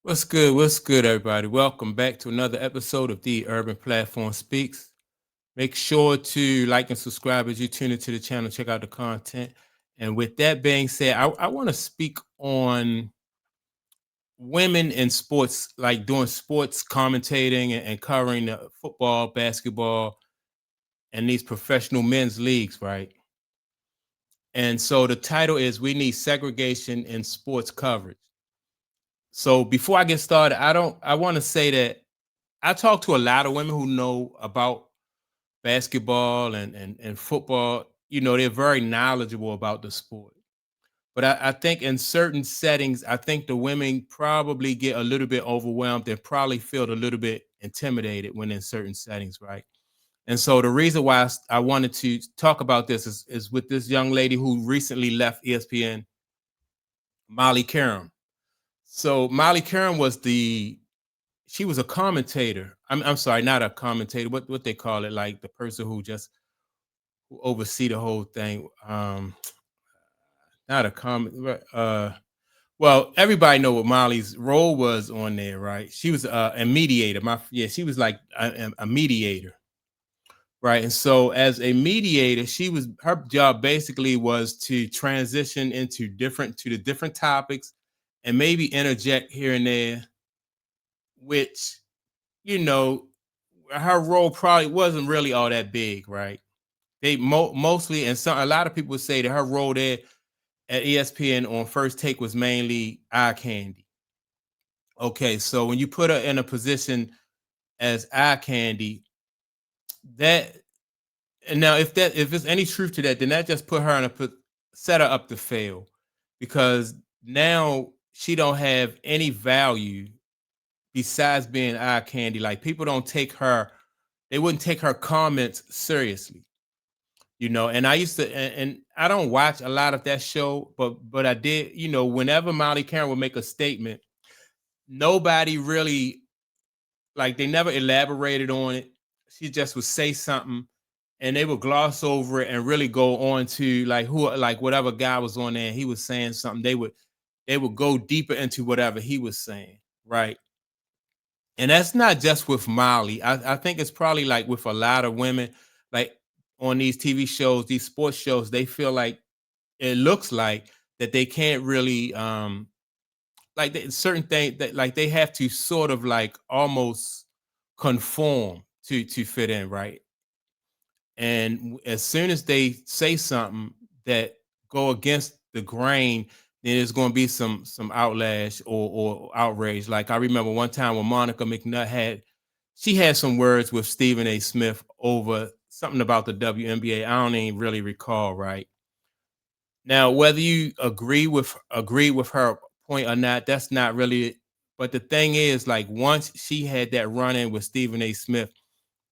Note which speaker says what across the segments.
Speaker 1: What's good? What's good, everybody? Welcome back to another episode of the Urban Platform Speaks. Make sure to like and subscribe as you tune into the channel, check out the content. And with that being said, I want to speak on women in sports, like doing sports commentating and covering football, basketball, and these professional men's leagues, right? And so the title is We Need Segregation in Sports Coverage. So before I get started, I want to say that I talk to a lot of women who know about basketball and football. They're very knowledgeable about the sport. But I think in certain settings, I think the women probably get a little bit overwhelmed and probably feel a little bit intimidated when in certain settings, right? And so the reason why I wanted to talk about this is with this young lady who recently left ESPN, Molly Karam. So Molly Karam she was a commentator. I'm sorry, not a commentator. What they call it, like the person who oversee the whole thing. Not a comment. Well, everybody know what Molly's role was on there, right? She was a mediator. She was like a mediator, right? And so as a mediator, her job basically was to transition to the different topics and maybe interject here and there, which you know her role probably wasn't really all that big, right? They mostly, and a lot of people say that her role there at ESPN on First Take was mainly eye candy. Okay, so when you put her in a position as eye candy, that and now if there's any truth to that, then that just put her in set her up to fail because now she don't have any value besides being eye candy. Like people don't take her, they wouldn't take her comments seriously. And I used to, and I don't watch a lot of that show, but I did. Whenever Molly Karen would make a statement, nobody really, like, they never elaborated on it. She just would say something and they would gloss over it and really go on to like whatever guy was on there and he was saying something, they would go deeper into whatever he was saying, right? And that's not just with Molly. I think it's probably like with a lot of women, like on these TV shows, these sports shows, they feel like it looks like that they can't really certain things that like they have to sort of like almost conform to fit in, right? And as soon as they say something that go against the grain, then there's going to be some outlash or outrage. Like I remember one time when Monica McNutt she had some words with Stephen A. Smith over something about the WNBA. I don't even really recall, right? Now, whether you agree with her point or not, that's not really. But the thing is, like once she had that run in with Stephen A. Smith,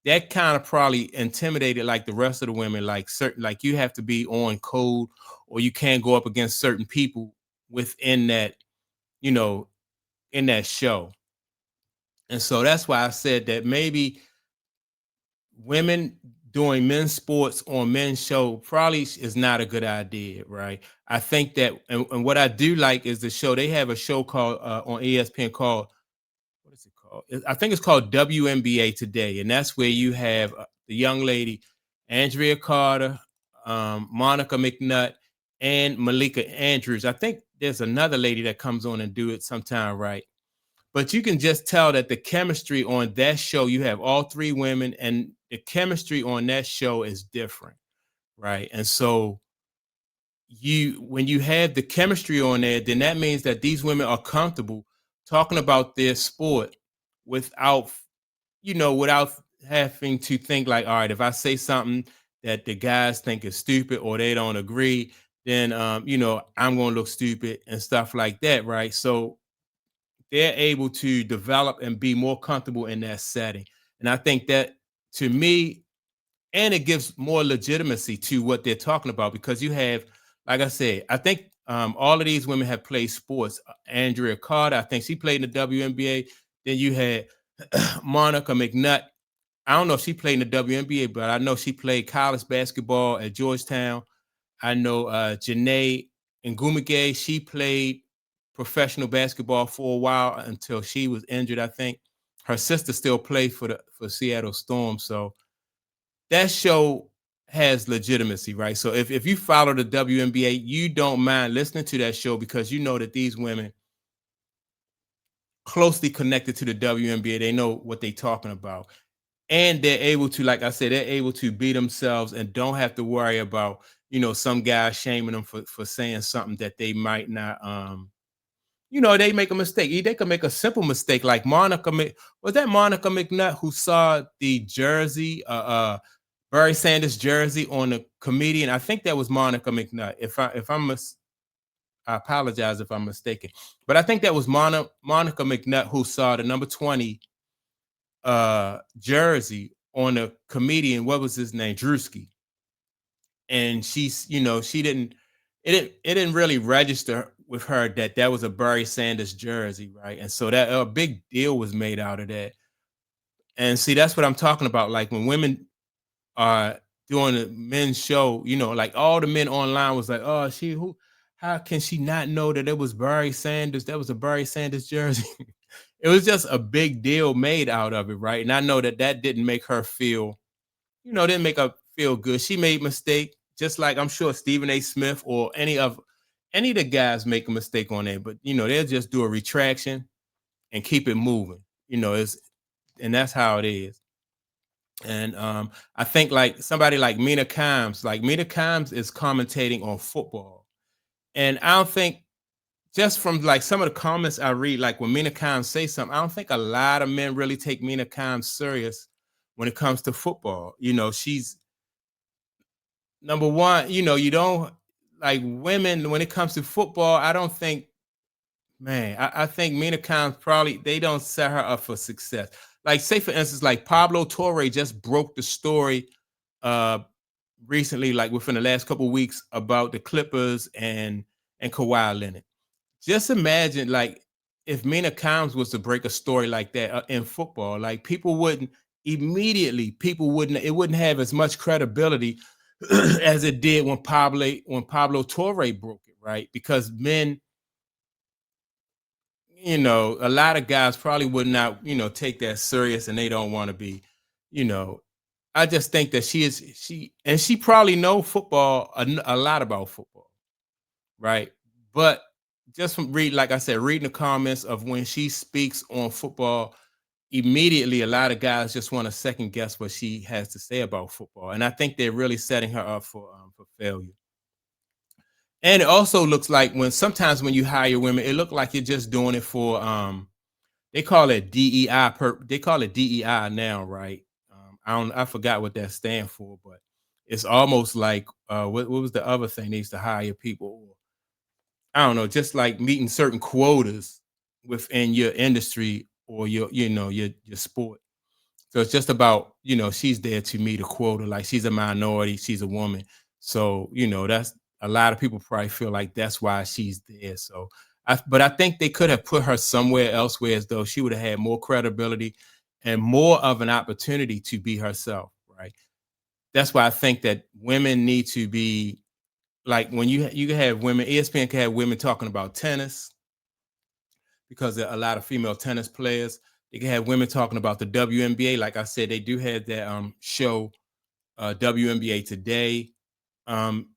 Speaker 1: that kind of probably intimidated like the rest of the women. Like certain, like you have to be on code, or you can't go up against certain people within that, you know, in that show. And so that's why I said that maybe women doing men's sports on men's show probably is not a good idea, right? I think that, and what I do like is the show. They have a show called on ESPN called, what is it called? I think it's called WNBA Today, and that's where you have the young lady Andrea Carter, Monica McNutt, and Malika Andrews. I think there's another lady that comes on and do it sometime, right? But you can just tell that the chemistry on that show, you have all three women, and the chemistry on that show is different, right? And so when you have the chemistry on there, then that means that these women are comfortable talking about their sport without, without having to think like, all right, if I say something that the guys think is stupid or they don't agree, then I'm going to look stupid and stuff like that, right? So they're able to develop and be more comfortable in that setting. And I think that, to me, and it gives more legitimacy to what they're talking about because you have, like I said, I think all of these women have played sports. Andrea Carter, I think she played in the WNBA. Then you had Monica McNutt. I don't know if she played in the WNBA, but I know she played college basketball at Georgetown. I know Janae Ngumige, she played professional basketball for a while until she was injured, I think. Her sister still plays for Seattle Storm. So that show has legitimacy, right? So if you follow the WNBA, you don't mind listening to that show because you know that these women closely connected to the WNBA, they know what they're talking about. And they're able to, like I said, they're able to be themselves and don't have to worry about, some guy shaming them for saying something that they might not they make a mistake. They can make a simple mistake like was that Monica McNutt who saw the jersey, Barry Sanders jersey on a comedian? I think that was Monica McNutt. I apologize if I'm mistaken, but I think that was Monica McNutt who saw the number 20 jersey on a comedian. What was his name? Drewski. And she didn't it didn't really register with her that that was a Barry Sanders jersey, right? And so that a big deal was made out of that. And see, that's what I'm talking about. Like when women are doing a men's show, like all the men online was like, oh, how can she not know that it was Barry Sanders? That was a Barry Sanders jersey. It was just a big deal made out of it, right? And I know that that didn't make her feel, didn't make her feel good. She made mistake, just like I'm sure Stephen A. Smith or any of the guys make a mistake on there, but they'll just do a retraction and keep it moving. And that's how it is. And I think like somebody like Mina Kimes is commentating on football. And I don't think just from like some of the comments I read, like when Mina Kimes say something, I don't think a lot of men really take Mina Kimes serious when it comes to football. She's number one, you don't like women when it comes to football. I don't think, man, I think Mina Kimes probably they don't set her up for success. Like, say for instance, like Pablo Torre just broke the story uh recently, like within the last couple of weeks, about the Clippers and Kawhi Leonard. Just imagine, like, if Mina Kimes was to break a story like that in football, like people wouldn't, it wouldn't have as much credibility as it did when Pablo Torre broke it, right? Because men, a lot of guys probably would not, take that serious, and they don't want to be, you know. I just think that she probably know football a lot about football, right? But just from like I said, reading the comments of when she speaks on football, immediately a lot of guys just want to second guess what she has to say about football, and I think they're really setting her up for failure. And it also looks like sometimes when you hire women, it look like you're just doing it for they call it DEI they call it DEI now, right? I forgot what that stands for, but it's almost like what was the other thing they used to hire people? I don't know, just like meeting certain quotas within your industry or your sport. So it's just about, she's there to meet a quota. Like she's a minority, she's a woman. So, that's a lot of people probably feel like that's why she's there. So but I think they could have put her somewhere elsewhere as though she would have had more credibility and more of an opportunity to be herself, right? That's why I think that women need to be like when you can have women, ESPN can have women talking about tennis because there are a lot of female tennis players. They can have women talking about the WNBA. Like I said, they do have that show WNBA Today. And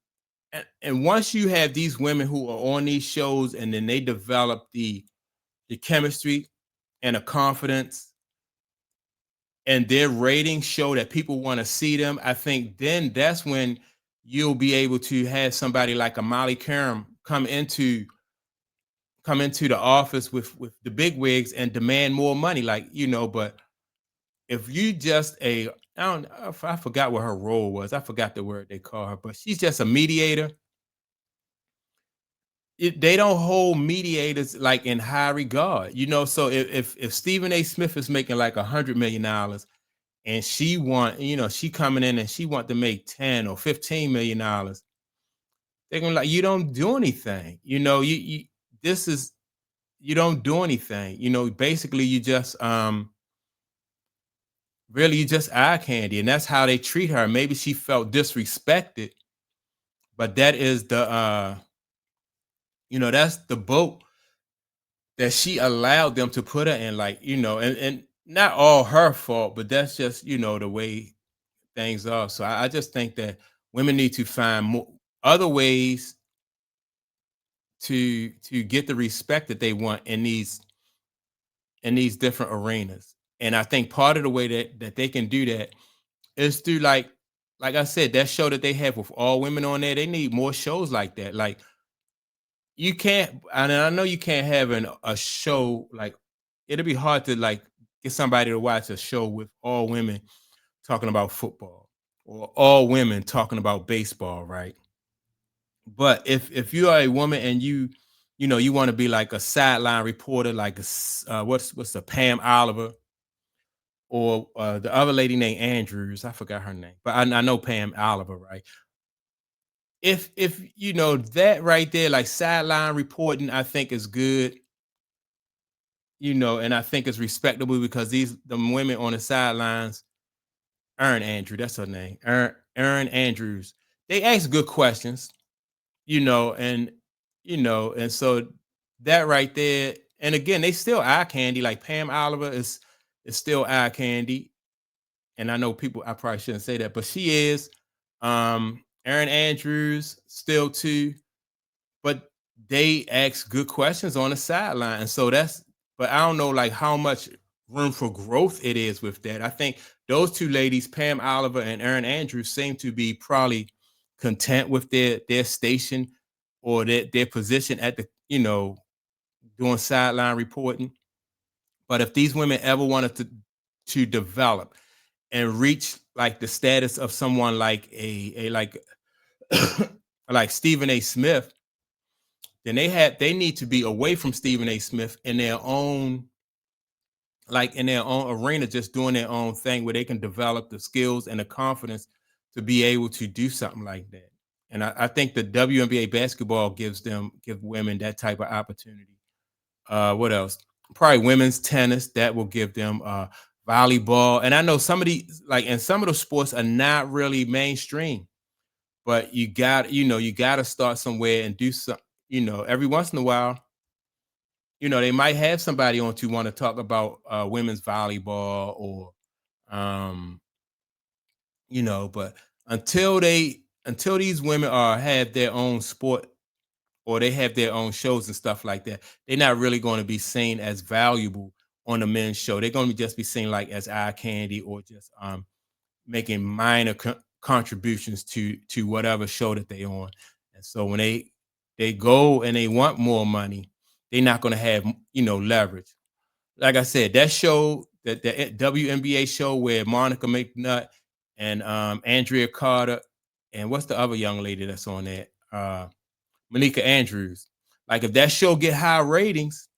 Speaker 1: once you have these women who are on these shows and then they develop the chemistry and a confidence and their ratings show that people want to see them, I think then that's when you'll be able to have somebody like a Molly Karam come into the office with the big wigs and demand more money, like, but if you just I don't I forgot what her role was. I forgot the word they call her, but she's just a mediator. They don't hold mediators like in high regard, so if Stephen A. Smith is making like $100 million and she coming in and she want to make 10 or $15 million, they're gonna like, you don't do anything, you this is you don't do anything. Basically you just really you just eye candy, and that's how they treat her. Maybe she felt disrespected, but that is that's the boat that she allowed them to put her in, like, and not all her fault, but that's just, the way things are. So I just think that women need to find more other ways to get the respect that they want in these different arenas. And I think part of the way that they can do that is through, like I said, that show that they have with all women on there. They need more shows like that. Like, you can't, and I know you can't have a show like, it'll be hard to like get somebody to watch a show with all women talking about football or all women talking about baseball, right? But if you are a woman and you want to be like a sideline reporter, like what's the Pam Oliver, or the other lady named Andrews, I forgot her name, but I know Pam Oliver, right? If that right there, like sideline reporting, I think is good, and I think it's respectable because these the women on the sidelines, Erin Andrew, that's her name, Erin Andrews, they ask good questions, and and so that right there, and again, they still eye candy. Like Pam Oliver is still eye candy, and I know people, I probably shouldn't say that, but she is. Erin Andrews still too, but they ask good questions on the sideline, and so that's. But I don't know like how much room for growth it is with that. I think those two ladies, Pam Oliver and Erin Andrews, seem to be probably content with their station or their position at the doing sideline reporting. But if these women ever wanted to develop and reach like the status of someone like a like like Stephen A. Smith, then they need to be away from Stephen A. Smith in their own, like in their own arena, just doing their own thing where they can develop the skills and the confidence to be able to do something like that. And I think the WNBA basketball give women that type of opportunity. What else? Probably women's tennis that will give them volleyball. And I know some of these, like, and some of those sports are not really mainstream, but you got to start somewhere and do some, every once in a while, they might have somebody on to want to talk about women's volleyball or, um, but until these women are have their own sport or they have their own shows and stuff like that, they're not really going to be seen as valuable on the men's show. They're going to just be seen like as eye candy or just making minor contributions to whatever show that they on. And so when they go and they want more money, they're not going to have leverage. Like I said, that show, that the WNBA show where Monica McNutt and Andrea Carter and what's the other young lady that's on there? Malika Andrews. Like if that show get high ratings,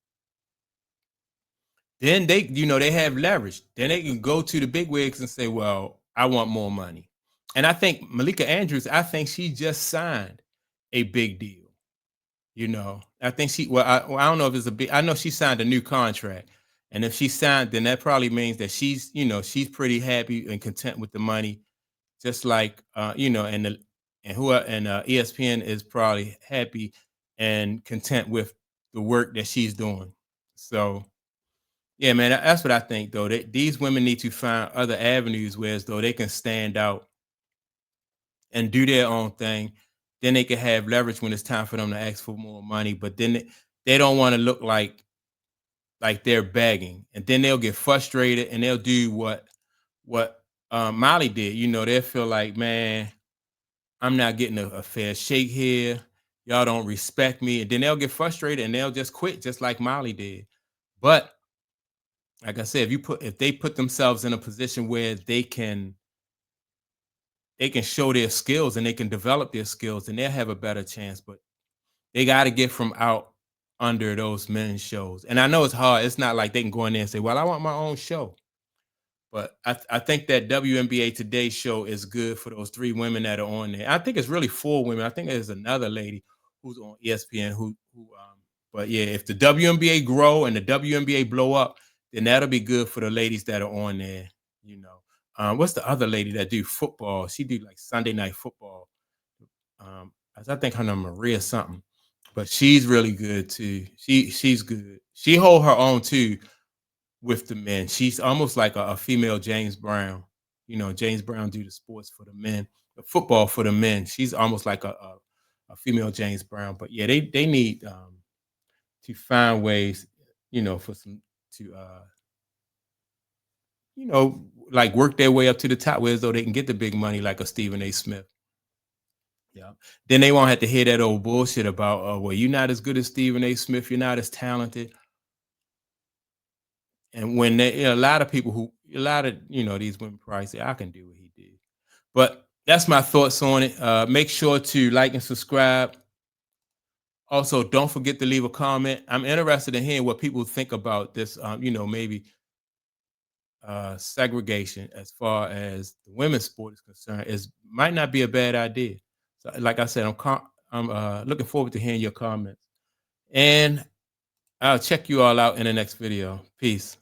Speaker 1: then they have leverage. Then they can go to the big wigs and say, "Well, I want more money." And I think Malika Andrews, I think she just signed a big deal. I think I don't know if it's a big. I know she signed a new contract, and if she signed, then that probably means that she's pretty happy and content with the money, just like ESPN is probably happy and content with the work that she's doing. So yeah, man, that's what I think though. These women need to find other avenues where as though they can stand out and do their own thing. Then they can have leverage when it's time for them to ask for more money. But then they don't want to look like they're begging, and then they'll get frustrated and they'll do what Molly did. They'll feel like, man, I'm not getting a fair shake here. Y'all don't respect me, and then they'll get frustrated and they'll just quit, just like Molly did. But like I said, if they put themselves in a position where they can show their skills and they can develop their skills, and they'll have a better chance. But they got to get from out under those men's shows. And I know it's hard. It's not like they can go in there and say, "Well, I want my own show." But I think that WNBA Today show is good for those three women that are on there. I think it's really four women. I think there's another lady who's on ESPN but yeah, if the WNBA grow and the WNBA blow up, then that'll be good for the ladies that are on there. You know, what's the other lady that do football? She do like Sunday night football. I think her name Maria something, but she's really good too. She's good. she hold her own too with the men. She's almost like a female James Brown. You know, James Brown do the sports for the men, the football for the men. She's almost like a female James Brown. But yeah, they need to find ways, you know, for some to you know, like work their way up to the top, where as though they can get the big money like a Stephen A. Smith. Yeah. Then they won't have to hear that old bullshit about, well, you're not as good as Stephen A. Smith, you're not as talented. And when they, a lot of people who, a lot of, you know, these women probably say, I can do what he did. But that's my thoughts on it. Make sure to like and subscribe. Also, don't forget to leave a comment. I'm interested in hearing what people think about this, you know, maybe segregation as far as the women's sport is concerned. Is might not be a bad idea. So, like I said, I'm looking forward to hearing your comments. And I'll check you all out in the next video. Peace.